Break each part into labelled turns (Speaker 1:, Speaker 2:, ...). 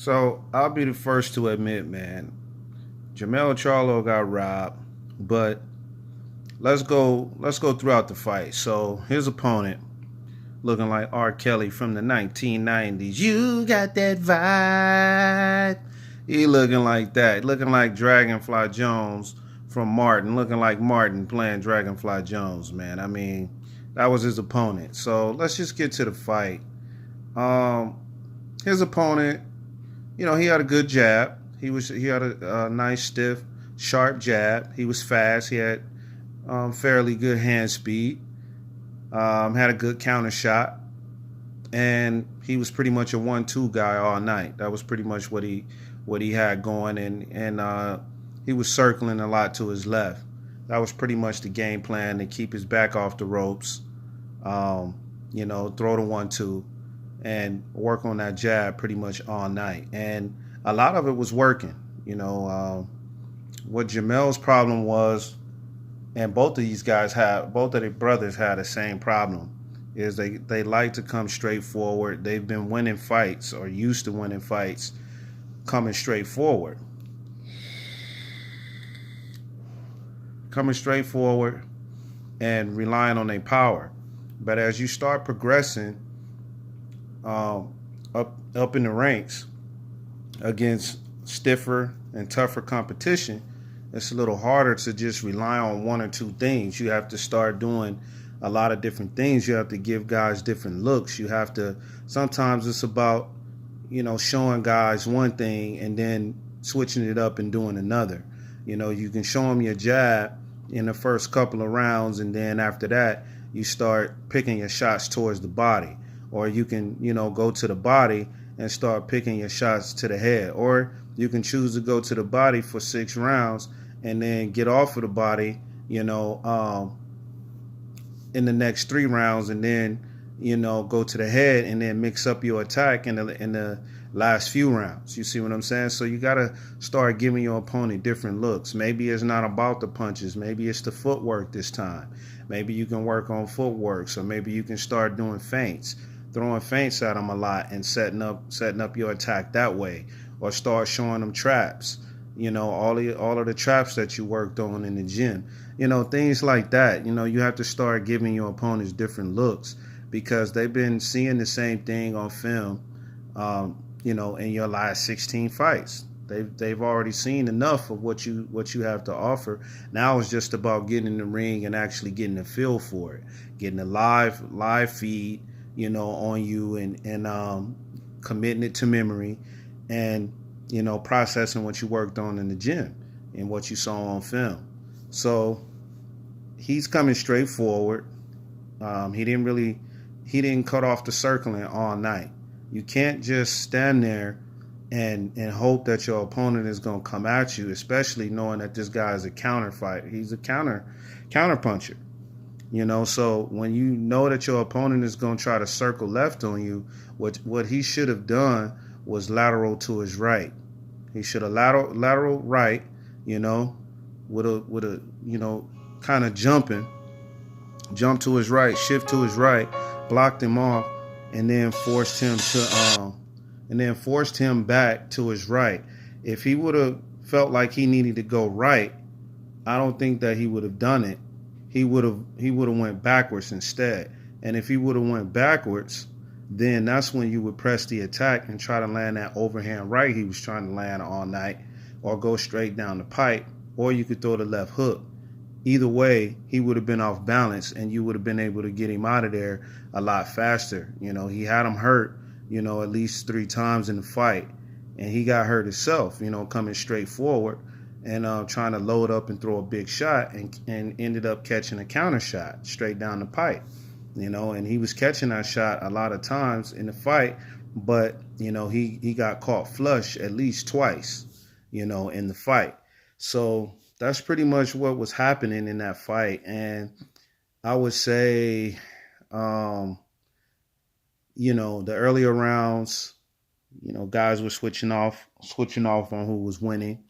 Speaker 1: So I'll be the first to admit, man, Jermell Charlo got robbed, but let's go throughout the fight. So his opponent, looking like R. Kelly from the 1990s. You got that vibe. He looking like that, looking like Dragonfly Jones from Martin, looking like Martin playing Dragonfly Jones, man. I mean, that was his opponent. So let's just get to the fight. Um, his opponent, he had a good jab. He had a nice, stiff, sharp jab. He was fast. He had fairly good hand speed. Had a good counter shot, and he was pretty much a 1-2 guy all night. That was pretty much what he had going, and he was circling a lot to his left. That was pretty much the game plan to keep his back off the ropes. Throw the 1-2 and work on that jab pretty much all night. And a lot of it was working. What Jermell's problem was, and both of their brothers had the same problem, is they like to come straight forward. They've been winning fights or used to winning fights coming straight forward. Coming straight forward and relying on their power. But as you start progressing up in the ranks against stiffer and tougher competition, it's a little harder to just rely on one or two things. You have to start doing a lot of different things. You have to give guys different looks. Sometimes it's about, showing guys one thing and then switching it up and doing another. You can show them your jab in the first couple of rounds, and then after that, you start picking your shots towards the body. Or you can, go to the body and start picking your shots to the head. Or you can choose to go to the body for 6 rounds and then get off of the body, in the next 3 rounds, and then, go to the head and then mix up your attack in the last few rounds. You see what I'm saying? So you got to start giving your opponent different looks. Maybe it's not about the punches. Maybe it's the footwork this time. Maybe you can work on footwork. So maybe you can start doing feints, throwing feints at them a lot and setting up your attack that way, or start showing them traps. All of the traps that you worked on in the gym. Things like that. You have to start giving your opponents different looks because they've been seeing the same thing on film. In your last 16 fights. They've already seen enough of what you have to offer. Now it's just about getting in the ring and actually getting a feel for it, getting a live feed, on you, and committing it to memory, and processing what you worked on in the gym and what you saw on film. So he's coming straight forward. He didn't cut off the circling all night. You can't just stand there and hope that your opponent is going to come at you, especially knowing that this guy is a counter fighter. He's a counter puncher. So when you know that your opponent is going to try to circle left on you, what he should have done was lateral to his right. He should have lateral right, with a kind of jump to his right, shift to his right, blocked him off, and then forced him back to his right. If he would have felt like he needed to go right, I don't think that he would have done it. He would have went backwards instead. And if he would have went backwards, then that's when you would press the attack and try to land that overhand right he was trying to land all night, or go straight down the pipe, or you could throw the left hook. Either way, he would have been off balance, and you would have been able to get him out of there a lot faster. He had him hurt, at least 3 times in the fight, and he got hurt himself, coming straight forward and trying to load up and throw a big shot, and ended up catching a counter shot straight down the pipe, and he was catching that shot a lot of times in the fight, but, he got caught flush at least twice, in the fight. So that's pretty much what was happening in that fight. And I would say, the earlier rounds, guys were switching off on who was winning.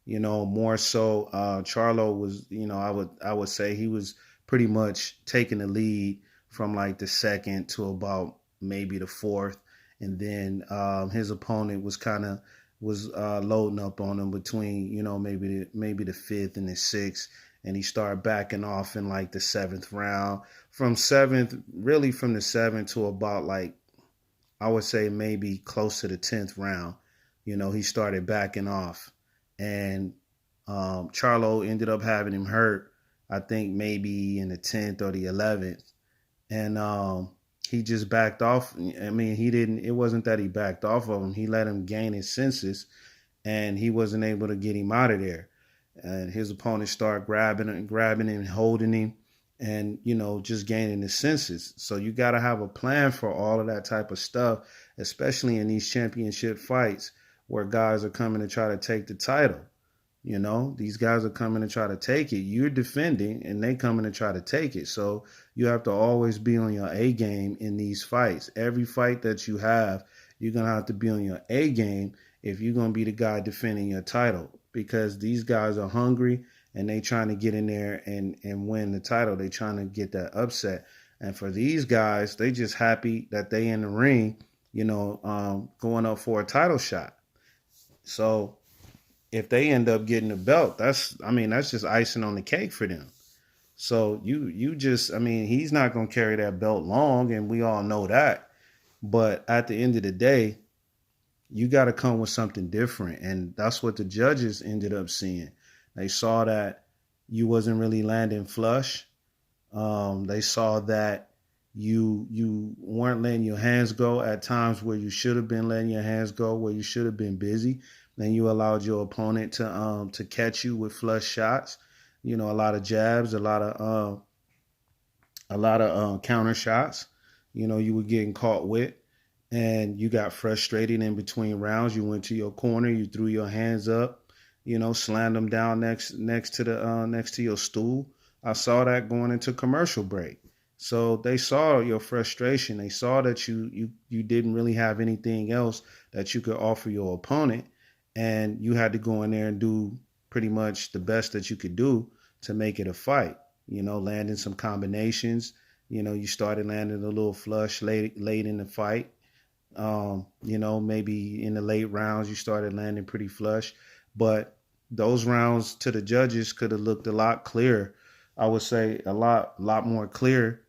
Speaker 1: More so, Charlo was, I would say he was pretty much taking the lead from like the second to about maybe the fourth. and then his opponent was loading up on him between maybe the fifth and the sixth, and he started backing off in like the seventh round. From the seventh to about like I would say maybe close to the 10th round, he started backing off, and Charlo ended up having him hurt. I think maybe in the 10th or the 11th, and he just backed off. I mean, he didn't. It wasn't that he backed off of him. He let him gain his senses, and he wasn't able to get him out of there. And his opponent started grabbing him, holding him, and just gaining his senses. So you got to have a plan for all of that type of stuff, especially in these championship fights where guys are coming to try to take the title. These guys are coming to try to take it. You're defending, and they coming to try to take it. So you have to always be on your A game in these fights. Every fight that you have, you're going to have to be on your A game if you're going to be the guy defending your title, because these guys are hungry and they trying to get in there and win the title. They trying to get that upset. And for these guys, they just happy that they in the ring, going up for a title shot. So if they end up getting the belt, that's just icing on the cake for them. So he's not going to carry that belt long, and we all know that. But at the end of the day, you got to come with something different, and that's what the judges ended up seeing. They saw that you wasn't really landing flush. They saw that you weren't letting your hands go at times where you should have been letting your hands go, where you should have been busy. Then you allowed your opponent to catch you with flush shots. A lot of jabs, a lot of counter shots. You were getting caught with, and you got frustrated in between rounds. You went to your corner, you threw your hands up, slammed them down next to your stool. I saw that going into commercial break. So they saw your frustration. They saw that you didn't really have anything else that you could offer your opponent. And you had to go in there and do pretty much the best that you could do to make it a fight. Landing some combinations. You started landing a little flush late in the fight. Maybe in the late rounds you started landing pretty flush. But those rounds to the judges could have looked a lot clearer. I would say a lot more clear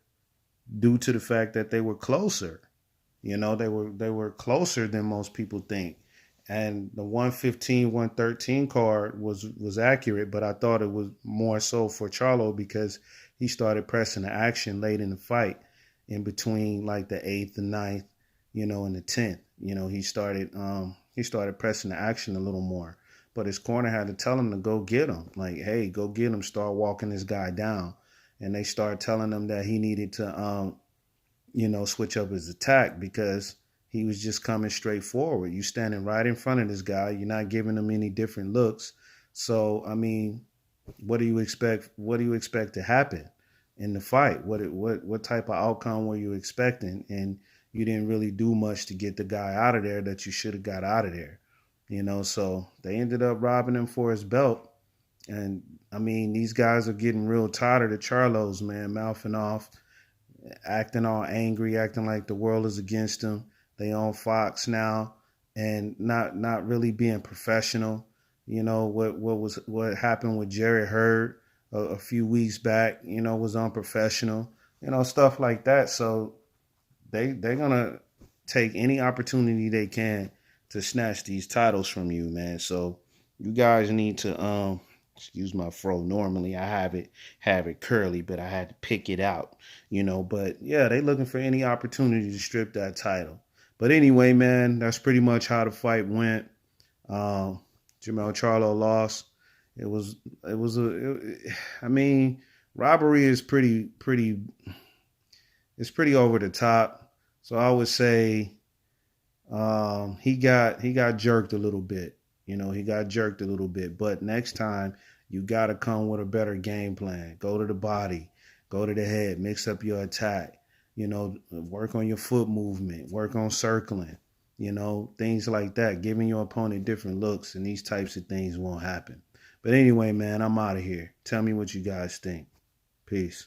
Speaker 1: due to the fact that they were closer. They were closer than most people think. And the 115, 113 card was accurate, but I thought it was more so for Charlo because he started pressing the action late in the fight, in between like the 8th and 9th, and the 10th. He started pressing the action a little more. But his corner had to tell him to go get him. Like, hey, go get him, start walking this guy down. And they started telling him that he needed to switch up his attack because he was just coming straight forward. You standing right in front of this guy. You're not giving him any different looks. So, what do you expect? What do you expect to happen in the fight? What type of outcome were you expecting? And you didn't really do much to get the guy out of there that you should have got out of there. So they ended up robbing him for his belt. And, these guys are getting real tired of the Charlos, man, mouthing off, acting all angry, acting like the world is against them. They on Fox now, and not really being professional. What happened with Jerry Hurd a few weeks back, was unprofessional. Stuff like that. So they're gonna take any opportunity they can to snatch these titles from you, man. So you guys need to excuse my fro. Normally I have it curly, but I had to pick it out, But yeah, they looking for any opportunity to strip that title. But anyway, man, that's pretty much how the fight went. Jermell Charlo lost. Robbery is pretty, it's pretty over the top. So I would say he got jerked a little bit. He got jerked a little bit. But next time, you got to come with a better game plan. Go to the body. Go to the head. Mix up your attack. Work on your foot movement, work on circling, things like that, giving your opponent different looks, and these types of things won't happen. But anyway, man, I'm out of here. Tell me what you guys think. Peace.